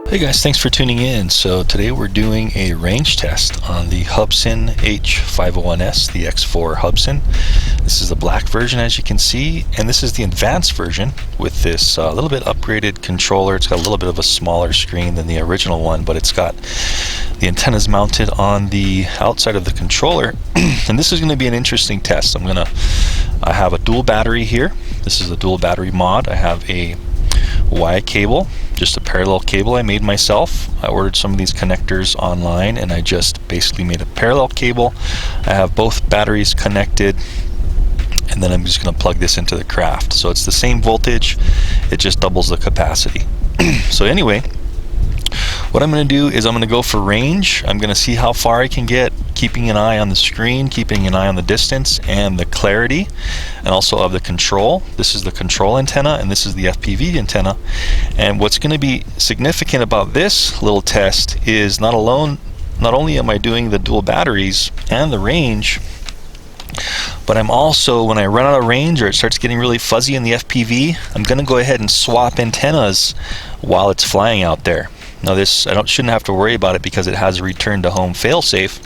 Hey guys, thanks for tuning in. So today we're doing a range test on the HUBSAN H501S, the X4 HUBSAN. This is the black version, as you can see, and this is the advanced version with this little bit upgraded controller. It's got a little bit of a smaller screen than the original one, but it's got the antennas mounted on the outside of the controller. And this is going to be an interesting test. I have a dual battery here. This is a dual battery mod. I have a Y cable, just a parallel cable I made myself. I ordered some of these connectors online and I just basically made a parallel cable. I have both batteries connected, and then I'm just going to plug this into the craft. So it's the same voltage, it just doubles the capacity. So anyway, what I'm going to do is I'm going to go for range. I'm going to see how far I can get, keeping an eye on the screen, keeping an eye on the distance and the clarity, and also of the control. This is the control antenna and this is the FPV antenna. And what's going to be significant about this little test is not only am I doing the dual batteries and the range, but I'm also, when I run out of range or it starts getting really fuzzy in the FPV, I'm going to go ahead and swap antennas while it's flying out there. Now this, I shouldn't have to worry about it because it has a return to home failsafe,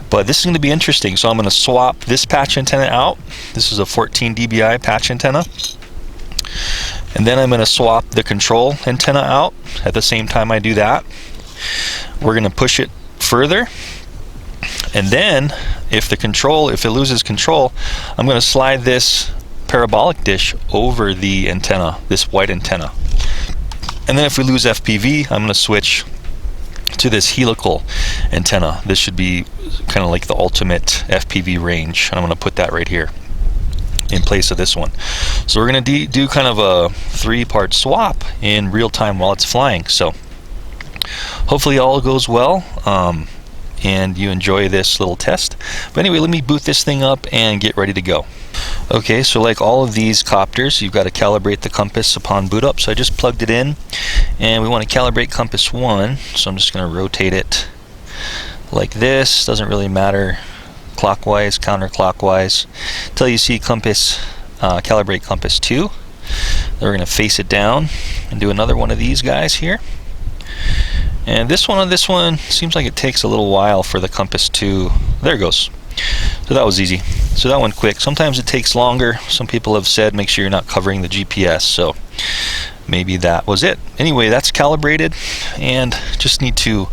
but this is going to be interesting. So I'm going to swap this patch antenna out. This is a 14 dBi patch antenna. And then I'm going to swap the control antenna out at the same time I do that. We're going to push it further. And then if it loses control, I'm going to slide this parabolic dish over the antenna, this white antenna. And then if we lose FPV, I'm going to switch to this helical antenna. This should be kind of like the ultimate FPV range. I'm going to put that right here in place of this one. So we're going to do kind of a 3-part swap in real time while it's flying. So hopefully all goes well and you enjoy this little test. But anyway, let me boot this thing up and get ready to go. Okay, so like all of these copters, you've got to calibrate the compass upon boot up. So I just plugged it in, and we want to calibrate compass 1. So I'm just going to rotate it like this. Doesn't really matter clockwise, counterclockwise, until you see compass, calibrate compass 2. Then we're going to face it down and do another one of these guys here. And this one seems like it takes a little while for the compass 2. There it goes. So that was easy. So that went quick. Sometimes it takes longer. Some people have said make sure you're not covering the GPS, so maybe that was it. Anyway, that's calibrated, and just need to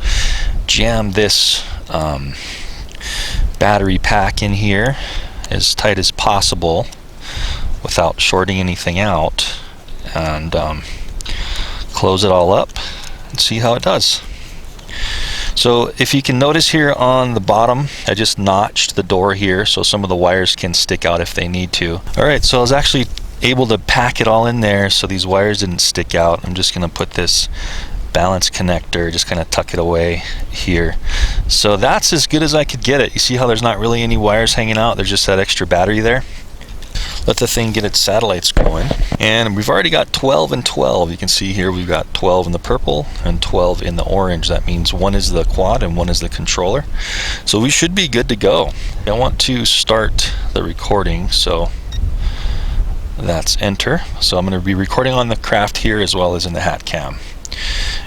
jam this battery pack in here as tight as possible without shorting anything out, and close it all up and see how it does. So if you can notice here on the bottom, I just notched the door here so some of the wires can stick out if they need to. Alright, so I was actually able to pack it all in there so these wires didn't stick out. I'm just going to put this balance connector, just kind of tuck it away here. So that's as good as I could get it. You see how there's not really any wires hanging out, there's just that extra battery there. Let the thing get its satellites going, and we've already got 12 and 12. You can see here we've got 12 in the purple and 12 in the orange. That means one is the quad and one is the controller, so we should be good to go. I want to start the recording, so that's enter. So I'm going to be recording on the craft here as well as in the hat cam.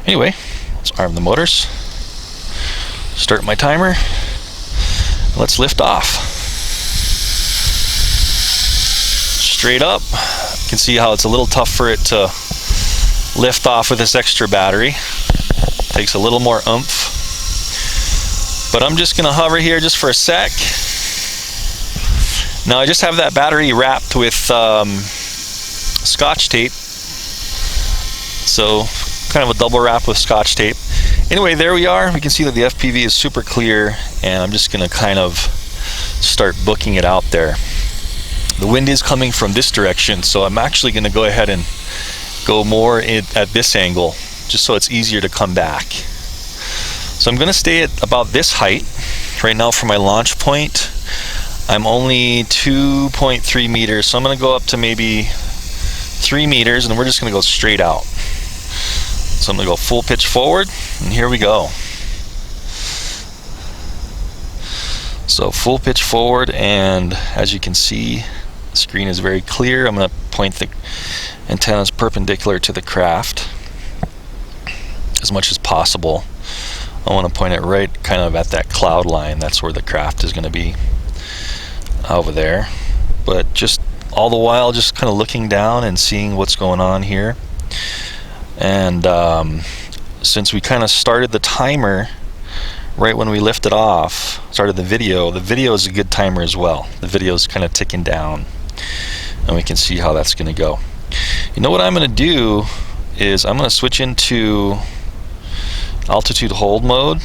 Anyway, let's arm the motors, start my timer, let's lift off. Straight up. You can see how it's a little tough for it to lift off with this extra battery. Takes a little more oomph. But I'm just going to hover here just for a sec. Now I just have that battery wrapped with Scotch tape. So kind of a double wrap with Scotch tape. Anyway, there we are. We can see that the FPV is super clear, and I'm just going to kind of start booking it out there. The wind is coming from this direction, so I'm actually going to go ahead and go more at this angle, just so it's easier to come back. So I'm going to stay at about this height. Right now for my launch point, I'm only 2.3 meters, so I'm going to go up to maybe 3 meters, and then we're just going to go straight out. So I'm going to go full pitch forward, and here we go. So full pitch forward, and as you can see, the screen is very clear. I'm going to point the antennas perpendicular to the craft. as much as possible. I want to point it right kind of at that cloud line. That's where the craft is going to be, over there. But just all the while just kind of looking down and seeing what's going on here. And since we kind of started the timer right when we lifted off, started the video is a good timer as well. The video is kind of ticking down, and we can see how that's going to go. You know what I'm going to do is I'm going to switch into altitude hold mode,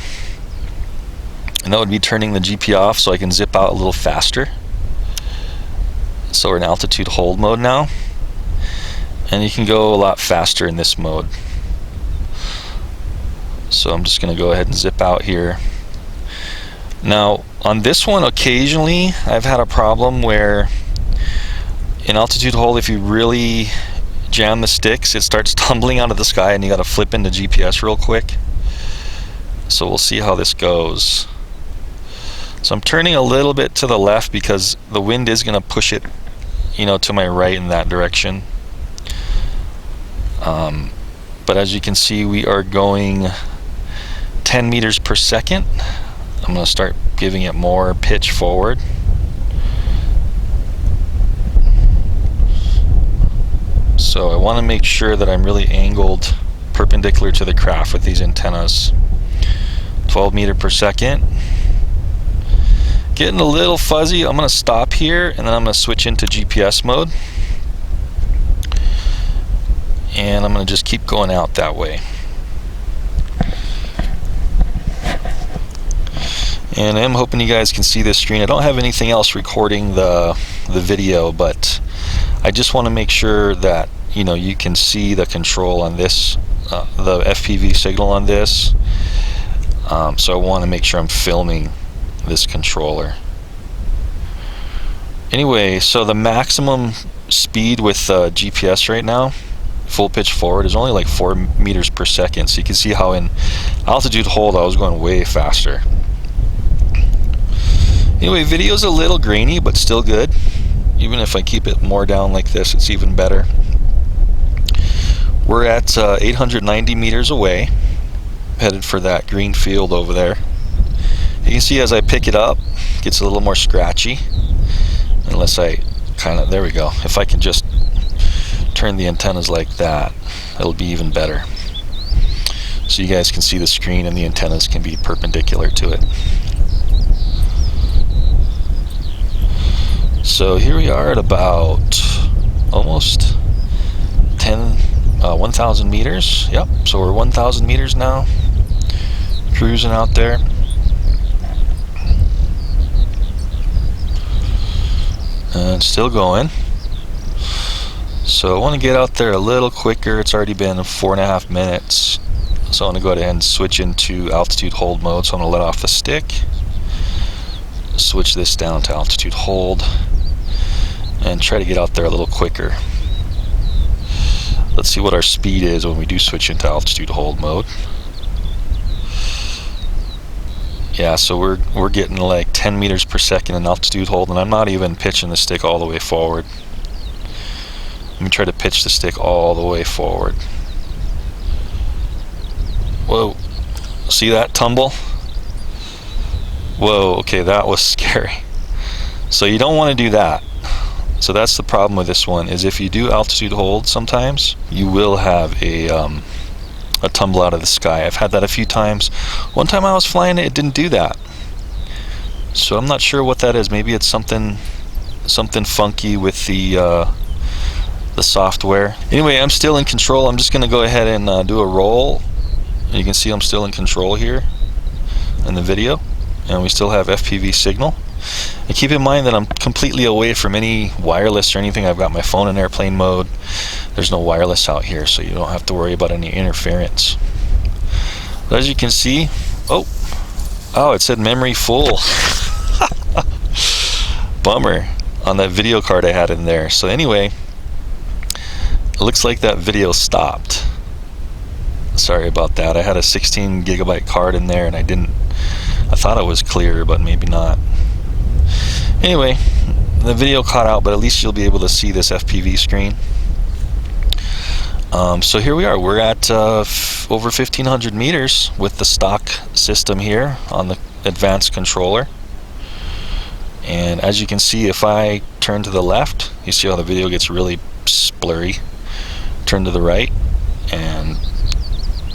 and that would be turning the GP off so I can zip out a little faster. So we're in altitude hold mode now, and you can go a lot faster in this mode. So I'm just going to go ahead and zip out here. Now on this one, occasionally I've had a problem where in altitude hold, if you really jam the sticks, it starts tumbling out of the sky and you got to flip into GPS real quick. So we'll see how this goes. So I'm turning a little bit to the left because the wind is going to push it, you know, to my right in that direction. But as you can see, we are going 10 meters per second. I'm going to start giving it more pitch forward. So I want to make sure that I'm really angled perpendicular to the craft with these antennas. 12 meters per second. Getting a little fuzzy. I'm going to stop here and then I'm going to switch into GPS mode. And I'm going to just keep going out that way. And I'm hoping you guys can see this screen. I don't have anything else recording the video, but I just want to make sure that, you know, you can see the control on this, the FPV signal on this. So I want to make sure I'm filming this controller. Anyway, so the maximum speed with GPS right now, full pitch forward, is only like 4 meters per second. So you can see how in altitude hold I was going way faster. Anyway, video's a little grainy, but still good. Even if I keep it more down like this, it's even better. We're at 890 meters away, headed for that green field over there. You can see as I pick it up, it gets a little more scratchy. Unless I kind of, there we go. If I can just turn the antennas like that, it'll be even better. So you guys can see the screen and the antennas can be perpendicular to it. So here we are at about almost 1,000 meters. Yep, so we're 1,000 meters now, cruising out there. And still going. So I want to get out there a little quicker. It's already been 4.5 minutes. So I want to go ahead and switch into altitude hold mode. So I'm going to let off the stick. Switch this down to altitude hold. And try to get out there a little quicker. Let's see what our speed is when we do switch into altitude hold mode. Yeah, so we're getting like 10 meters per second in altitude hold, and I'm not even pitching the stick all the way forward. Let me try to pitch the stick all the way forward. Whoa, see that tumble? Whoa, okay, that was scary. So you don't want to do that. So that's the problem with this one, is if you do altitude hold sometimes, you will have a tumble out of the sky. I've had that a few times. One time I was flying it didn't do that. So I'm not sure what that is. Maybe it's something funky with the software. Anyway, I'm still in control. I'm just going to go ahead and do a roll. And you can see I'm still in control here in the video. And we still have FPV signal. And keep in mind that I'm completely away from any wireless or anything. I've got my phone in airplane mode. There's no wireless out here, so you don't have to worry about any interference. But as you can see, oh, it said memory full. Bummer on that video card I had in there. So anyway, it looks like that video stopped. Sorry about that. I had a 16 gigabyte card in there and I thought it was clear, but maybe not. Anyway, the video caught out, but at least you'll be able to see this FPV screen. So here we are. We're at over 1500 meters with the stock system here on the advanced controller. And as you can see, if I turn to the left, you see how the video gets really blurry. Turn to the right and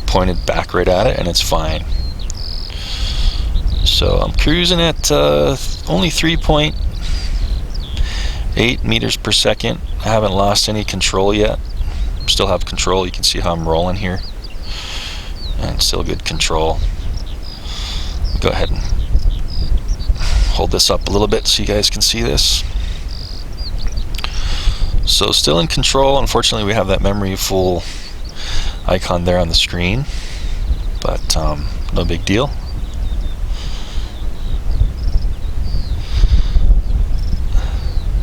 point it back right at it, and it's fine. So I'm cruising at only 3.8 meters per second. I haven't lost any control yet. Still have control. You can see how I'm rolling here, and still good control. Go ahead and hold this up a little bit so you guys can see this. So still in control. Unfortunately, we have that memory full icon there on the screen, but no big deal.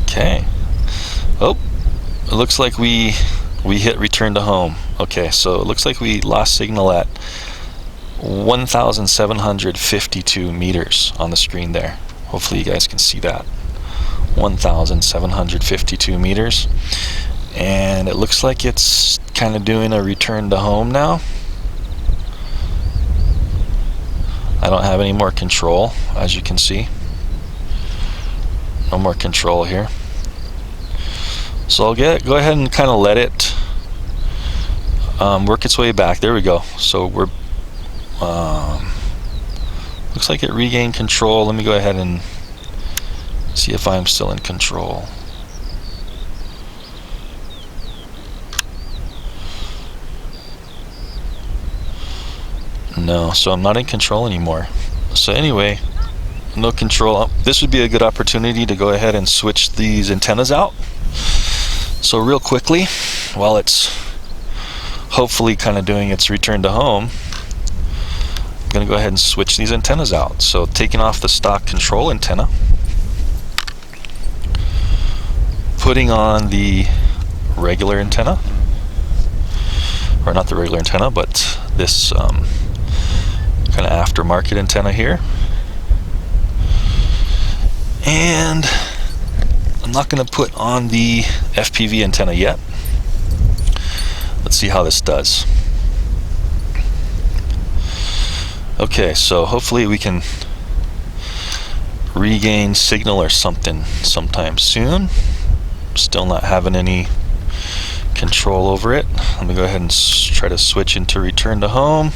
Okay. Oh, it looks like we hit return to home. Okay, so it looks like we lost signal at 1,752 meters on the screen there. Hopefully you guys can see that. 1,752 meters. And it looks like it's kind of doing a return to home now. I don't have any more control, as you can see. No more control here. So I'll go ahead and kind of let it work its way back. There we go. So we're looks like it regained control. Let me go ahead and see if I'm still in control. No, so I'm not in control anymore. So anyway, no control. This would be a good opportunity to go ahead and switch these antennas out. So real quickly, while it's hopefully kind of doing its return to home, I'm going to go ahead and switch these antennas out. So taking off the stock control antenna, putting on the regular antenna, or not the regular antenna, but this kind of aftermarket antenna here. And I'm not going to put on the FPV antenna yet. Let's see how this does. Okay, so hopefully we can regain signal or something sometime soon. Still not having any control over it. Let me go ahead and try to switch into return to home.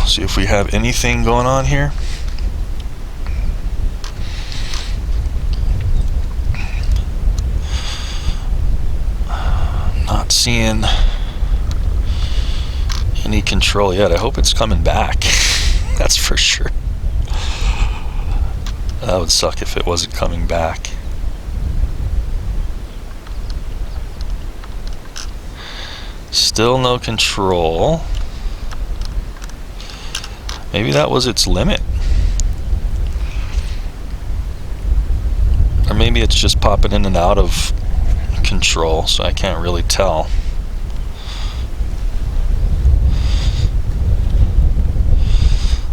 See if we have anything going on here. Not seeing any control yet. I hope it's coming back. That's for sure. That would suck if it wasn't coming back. Still no control. Maybe that was its limit. Or maybe it's just popping in and out of control, so I can't really tell.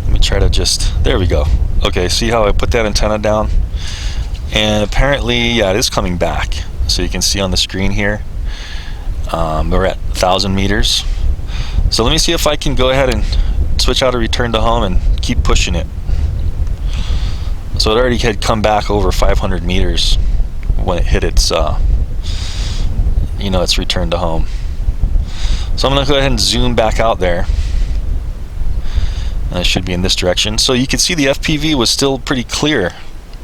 Let me try to there we go. Okay, see how I put that antenna down? And apparently, yeah, it is coming back. So you can see on the screen here, we're at 1,000 meters. So let me see if I can go ahead and switch out a return to home and keep pushing it. So it already had come back over 500 meters when it hit its its return to home. So I'm going to go ahead and zoom back out there, and it should be in this direction. So you can see the FPV was still pretty clear.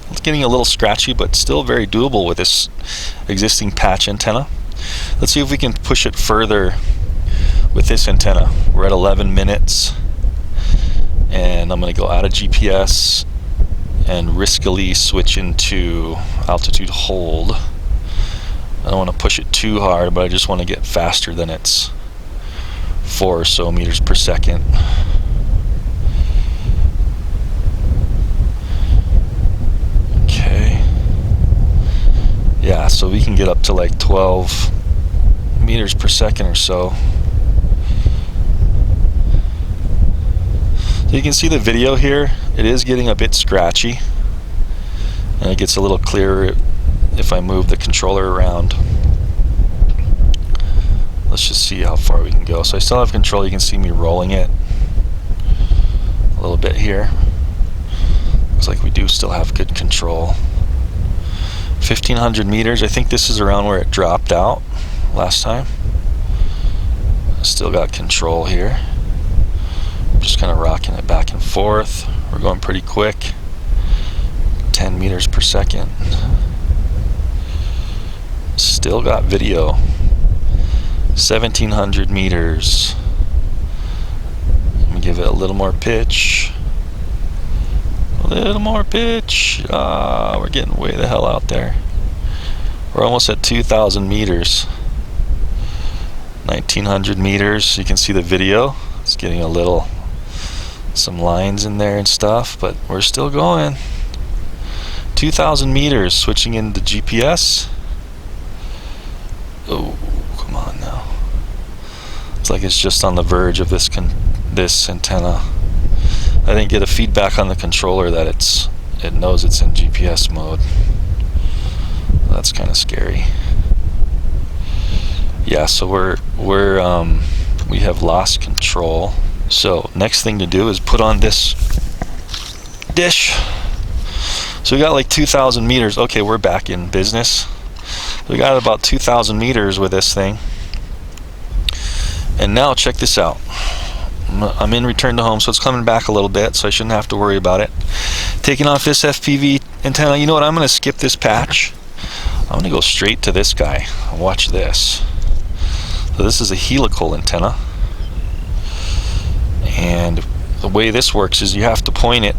It's getting a little scratchy, but still very doable with this existing patch antenna. Let's see if we can push it further with this antenna. We're at 11 minutes, and I'm going to go out of GPS and riskily switch into altitude hold. I don't want to push it too hard, but I just want to get faster than its 4 or so meters per second. Okay. Yeah, so we can get up to like 12 meters per second or so. So you can see the video here. It is getting a bit scratchy, and it gets a little clearer if I move the controller around. Let's just see how far we can go. So I still have control. You can see me rolling it a little bit here. Looks like we do still have good control. 1,500 meters. I think this is around where it dropped out last time. Still got control here. Just kind of rocking it back and forth. We're going pretty quick. 10 meters per second. Still got video. 1,700 meters. Let me give it a little more pitch. A little more pitch. We're getting way the hell out there. We're almost at 2,000 meters. 1,900 meters. You can see the video. It's getting some lines in there and stuff, but we're still going. 2,000 meters. Switching into GPS. Oh, come on now. It's like it's just on the verge of this antenna. I didn't get a feedback on the controller that it knows it's in GPS mode. That's kind of scary. Yeah, so we have lost control. So next thing to do is put on this dish. So we got like 2,000 meters. Okay, we're back in business. We got about 2,000 meters with this thing. And now check this out. I'm in return to home, so it's coming back a little bit, so I shouldn't have to worry about it. Taking off this FPV antenna. You know what? I'm going to skip this patch. I'm going to go straight to this guy. Watch this. So this is a helical antenna. And the way this works is you have to point it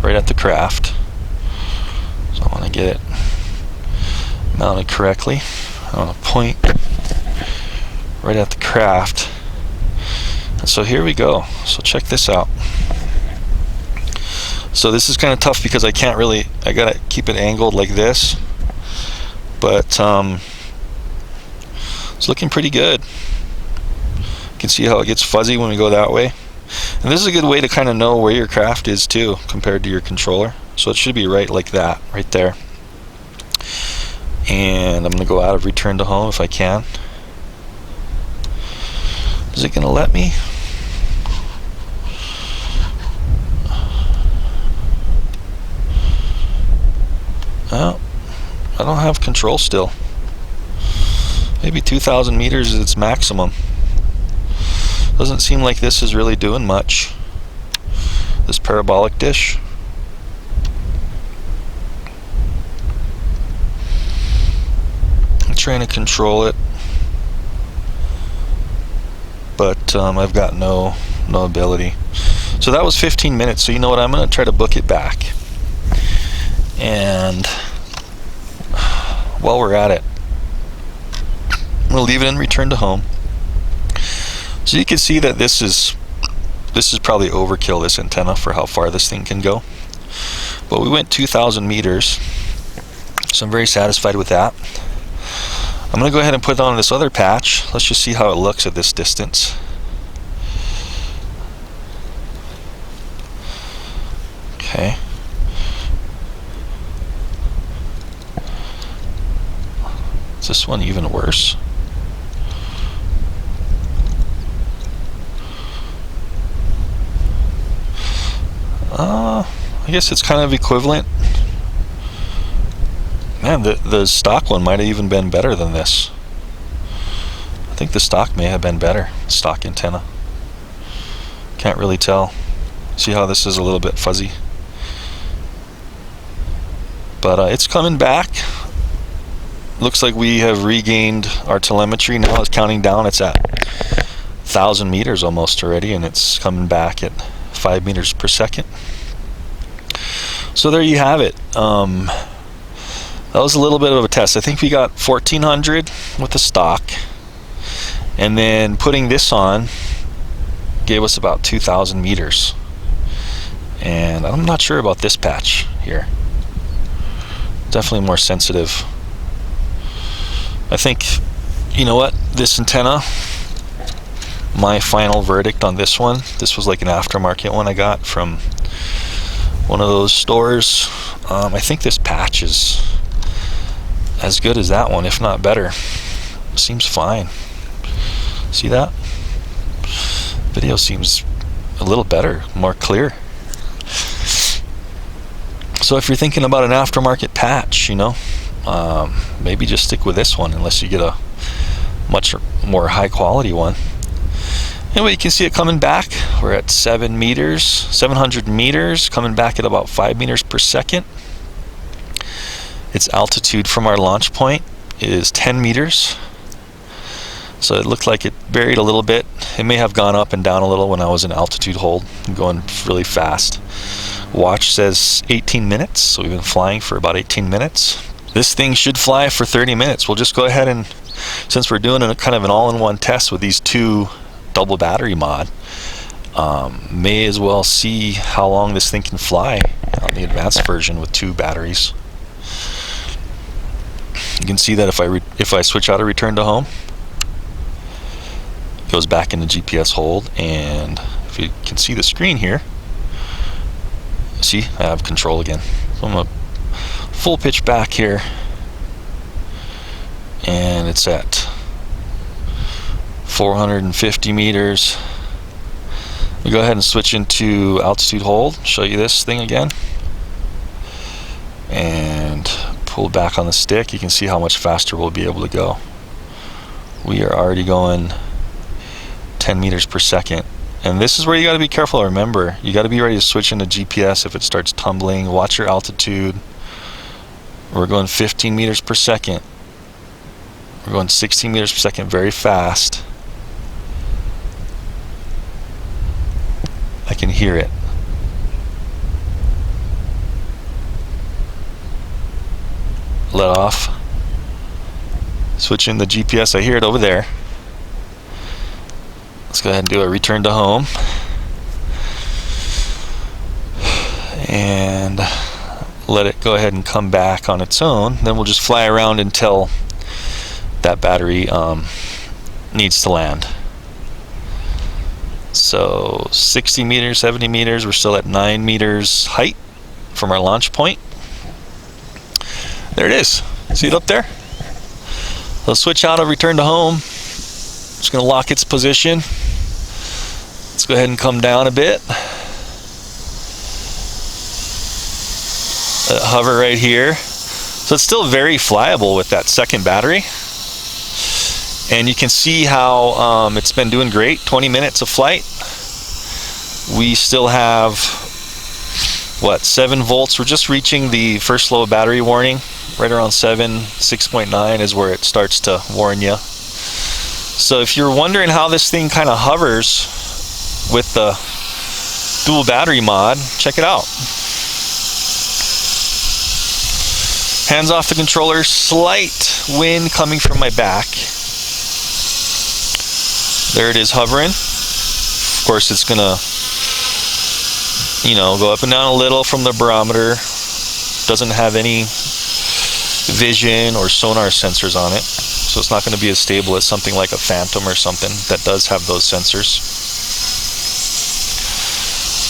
right at the craft. So I want to get it mounted correctly. I want to point right at the craft. And so here we go. So check this out. So this is kind of tough because I gotta keep it angled like this. But it's looking pretty good. You can see how it gets fuzzy when we go that way. And this is a good way to kind of know where your craft is too, compared to your controller. So it should be right like that, right there. And I'm going to go out of return to home if I can. Is it going to let me? Oh, I don't have control still. Maybe 2,000 meters is its maximum. Doesn't seem like this is really doing much. This parabolic dish. I'm trying to control it, but I've got no ability. So that was 15 minutes. So you know what? I'm going to try to book it back. And while we're at it, I'm going to leave it in return to home. So you can see that this is probably overkill, this antenna, for how far this thing can go. But we went 2,000 meters, so I'm very satisfied with that. I'm going to go ahead and put on this other patch. Let's just see how it looks at this distance. Okay. Is this one even worse? I guess it's kind of equivalent. Man, the stock one might have even been better than this. I think the stock may have been better. Stock antenna. Can't really tell. See how this is a little bit fuzzy? But it's coming back. Looks like we have regained our telemetry. Now it's counting down. It's at 1,000 meters almost already, and it's coming back at 5 meters per second. So there you have it. That was a little bit of a test. I think we got 1,400 with the stock, and then putting this on gave us about 2,000 meters. And I'm not sure about this patch here. Definitely more sensitive. I think, you know what, this antenna, my final verdict on this one, this was like an aftermarket one I got from one of those stores. I think this patch is as good as that one, if not better. Seems fine. See that? Video seems a little better, more clear. So if you're thinking about an aftermarket patch, you know, maybe just stick with this one unless you get a much more high quality one. Anyway, you can see it coming back. We're at 700 meters, coming back at about 5 meters per second. Its altitude from our launch point is 10 meters. So it looked like it varied a little bit. It may have gone up and down a little when I was in altitude hold, going really fast. Watch says 18 minutes, so we've been flying for about 18 minutes. This thing should fly for 30 minutes. We'll just go ahead and, since we're doing a kind of an all-in-one test with these two double battery mod, may as well see how long this thing can fly on the advanced version with two batteries. You can see that if I switch out of return to home, it goes back into GPS hold, and if you can see the screen here, see, I have control again. So I'm gonna full pitch back here, and it's at 450 meters. We go ahead and switch into altitude hold, show you this thing again, and pull back on the stick. You can see how much faster we'll be able to go. We are already going 10 meters per second. And this is where you got to be careful. Remember, you got to be ready to switch into GPS if it starts tumbling. Watch your altitude. We're going 15 meters per second. We're going 16 meters per second, very fast. I can hear it. Let off. Switch in the GPS. I hear it over there. Let's go ahead and do a return to home. And let it go ahead and come back on its own. Then we'll just fly around until that battery needs to land. So 60 meters, 70 meters, we're still at 9 meters height from our launch point. There it is. See it up there? Let's switch out of return to home. Just going to lock its position. Let's go ahead and come down a bit. Hover right here. So it's still very flyable with that second battery. And you can see how it's been doing great. 20 minutes of flight. We still have, what, 7 volts. We're just reaching the first low battery warning. Right around 6.9 is where it starts to warn you. So if you're wondering how this thing kind of hovers with the dual battery mod, check it out. Hands off the controller, slight wind coming from my back. There it is hovering. Of course it's gonna, you know, go up and down a little from the barometer. Doesn't have any vision or sonar sensors on it, so it's not going to be as stable as something like a Phantom or something that does have those sensors.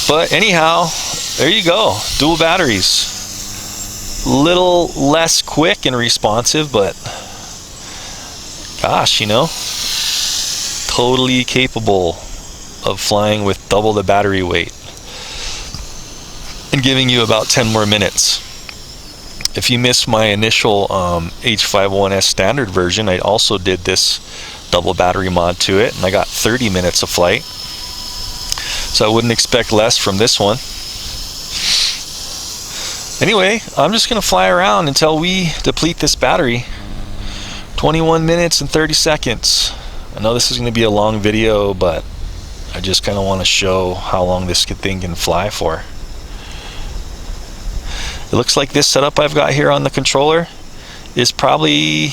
But anyhow, there you go, dual batteries. Little less quick and responsive, but gosh, you know, totally capable of flying with double the battery weight and giving you about 10 more minutes. If you missed my initial H501S standard version, I also did this double battery mod to it, and I got 30 minutes of flight. So I wouldn't expect less from this one. Anyway, I'm just going to fly around until we deplete this battery. 21 minutes and 30 seconds. I know this is going to be a long video, but I just kind of want to show how long this thing can fly for. It looks like this setup I've got here on the controller is probably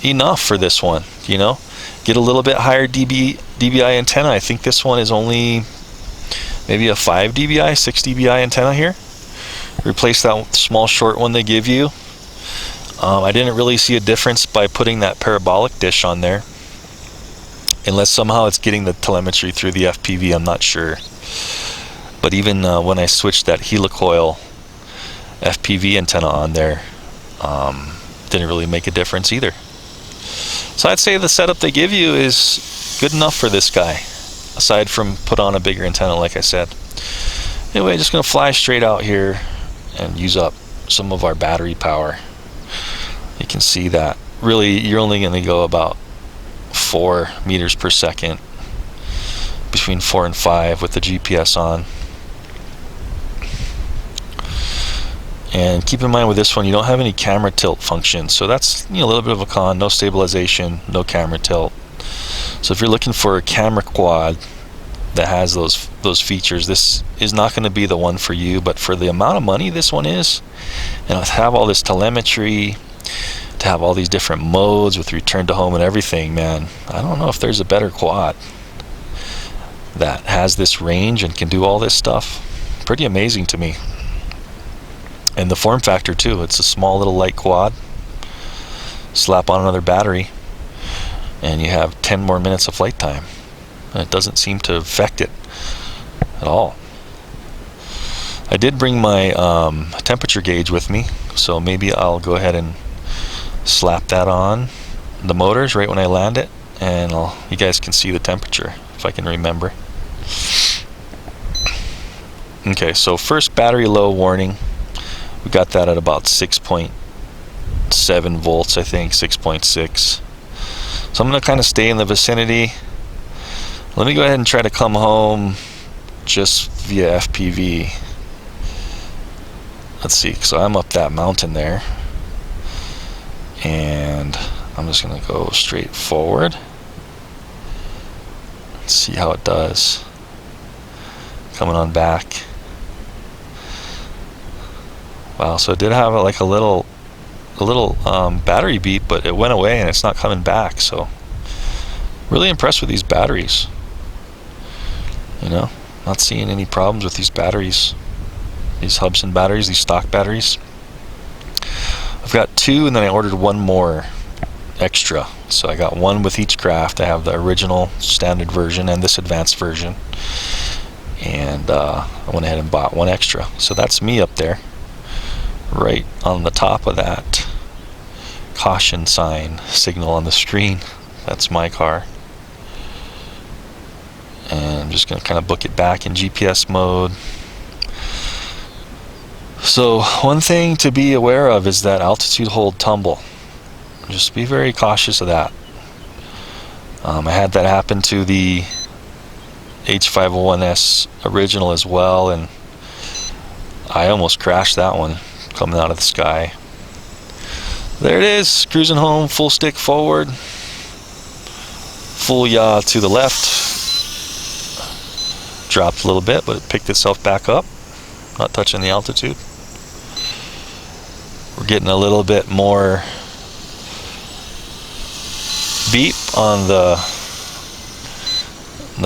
enough for this one, you know. Get a little bit higher dBi antenna. I think this one is only maybe a 5 dBi, 6 dBi antenna here. Replace that small short one they give you. I didn't really see a difference by putting that parabolic dish on there, unless somehow it's getting the telemetry through the FPV. I'm not sure. But even when I switched that helicoil FPV antenna on there, didn't really make a difference either. So I'd say the setup they give you is good enough for this guy, aside from put on a bigger antenna like I said. Anyway, just going to fly straight out here and use up some of our battery power. You can see that really you're only going to go about 4 meters per second, between 4 and 5 with the GPS on. And keep in mind with this one, you don't have any camera tilt function, so that's, you know, a little bit of a con. No stabilization, no camera tilt. So if you're looking for a camera quad that has those features, this is not going to be the one for you. But for the amount of money this one is, and to have all this telemetry, to have all these different modes with return to home and everything, man, I don't know if there's a better quad that has this range and can do all this stuff. Pretty amazing to me. And the form factor too, it's a small little light quad. Slap on another battery and you have 10 more minutes of flight time, and it doesn't seem to affect it at all. I did bring my temperature gauge with me, so maybe I'll go ahead and slap that on the motors right when I land it, and you guys can see the temperature if I can remember. Okay, so first battery low warning, we got that at about 6.7 volts, I think, 6.6. So I'm going to kind of stay in the vicinity. Let me go ahead and try to come home just via FPV. Let's see, so I'm up that mountain there, and I'm just going to go straight forward. Let's see how it does. Coming on back. Wow, so it did have like a little battery beep, but it went away and it's not coming back. So really impressed with these batteries. You know, not seeing any problems with these batteries, these HUBSAN batteries, these stock batteries. I've got 2, and then I ordered 1 more extra, so I got 1 with each craft. I have the original standard version and this advanced version, and I went ahead and bought 1 extra. So that's me up there, right on the top of that caution sign signal on the screen. That's my car. And I'm just going to kind of book it back in GPS mode. So one thing to be aware of is that altitude hold tumble. Just be very cautious of that. I had that happen to the H501S original as well, and I almost crashed that one coming out of the sky. There it is, cruising home, full stick forward, full yaw to the left. Dropped a little bit, but it picked itself back up, not touching the altitude. We're getting a little bit more beep on the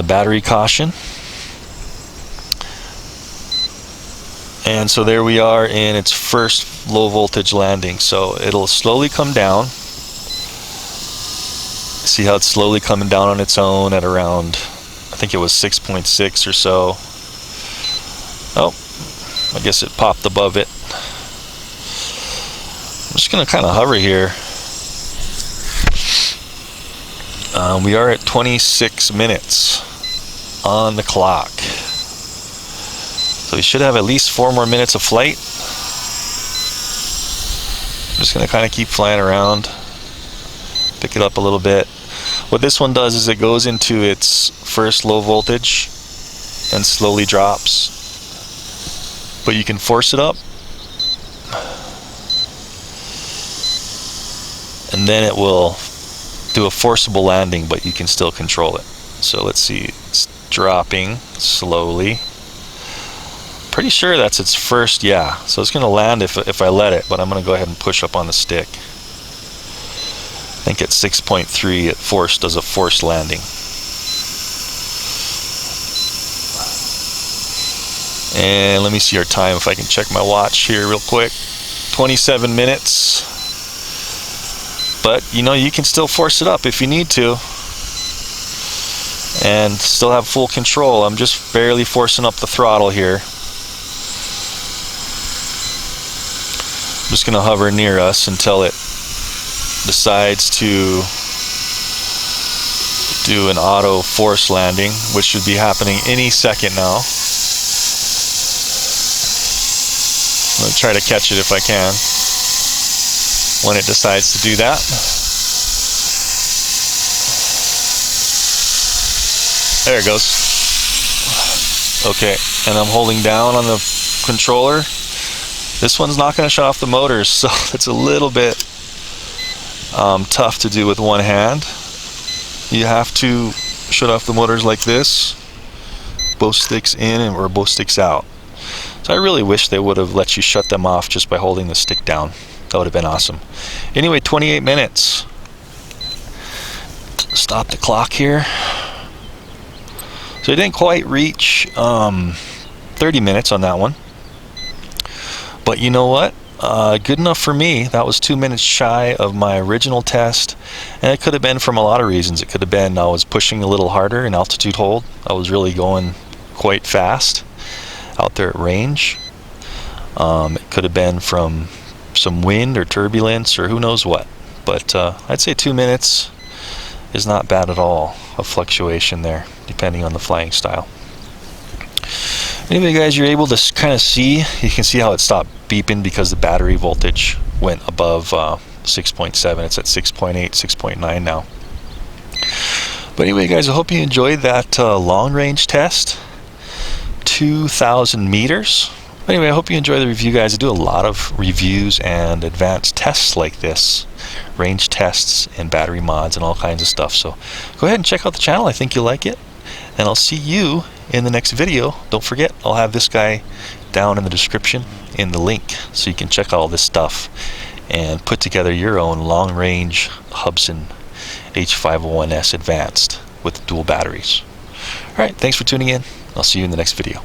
battery caution. And so there we are in its first low voltage landing. So it'll slowly come down. See how it's slowly coming down on its own at around, I think it was 6.6 or so. Oh, I guess it popped above it. I'm just going to kind of hover here. We are at 26 minutes on the clock. So we should have at least 4 more minutes of flight. I'm just going to kind of keep flying around, pick it up a little bit. What this one does is it goes into its first low voltage and slowly drops. But you can force it up, and then it will do a forcible landing, but you can still control it. So let's see, it's dropping slowly. Pretty sure that's its first, yeah. So it's going to land if I let it, but I'm going to go ahead and push up on the stick. I think at 6.3 it does a forced landing. And let me see our time, if I can check my watch here real quick. 27 minutes. But you know, you can still force it up if you need to and still have full control. I'm just barely forcing up the throttle here. I'm just going to hover near us until it decides to do an auto force landing, which should be happening any second now. I'm going to try to catch it if I can when it decides to do that. There it goes. Okay, and I'm holding down on the controller. This one's not going to shut off the motors, so it's a little bit tough to do with one hand. You have to shut off the motors like this, both sticks in or both sticks out. So I really wish they would have let you shut them off just by holding the stick down. That would have been awesome. Anyway, 28 minutes. Stop the clock here. So I didn't quite reach 30 minutes on that one. But you know what? Good enough for me. That was 2 minutes shy of my original test. And it could have been from a lot of reasons. It could have been I was pushing a little harder in altitude hold. I was really going quite fast out there at range. It could have been from some wind or turbulence or who knows what. But I'd say 2 minutes is not bad at all of fluctuation there, depending on the flying style. Anyway, guys, you're able to kind of see, you can see how it stopped beeping because the battery voltage went above 6.7. It's at 6.8, 6.9 now. But anyway, guys, I hope you enjoyed that long range test. 2,000 meters. Anyway, I hope you enjoy the review, guys. I do a lot of reviews and advanced tests like this, range tests and battery mods and all kinds of stuff. So go ahead and check out the channel. I think you'll like it. And I'll see you in the next video. Don't forget, I'll have this guy down in the description in the link so you can check out all this stuff and put together your own long-range HUBSAN H501S Advanced with dual batteries. Alright, thanks for tuning in. I'll see you in the next video.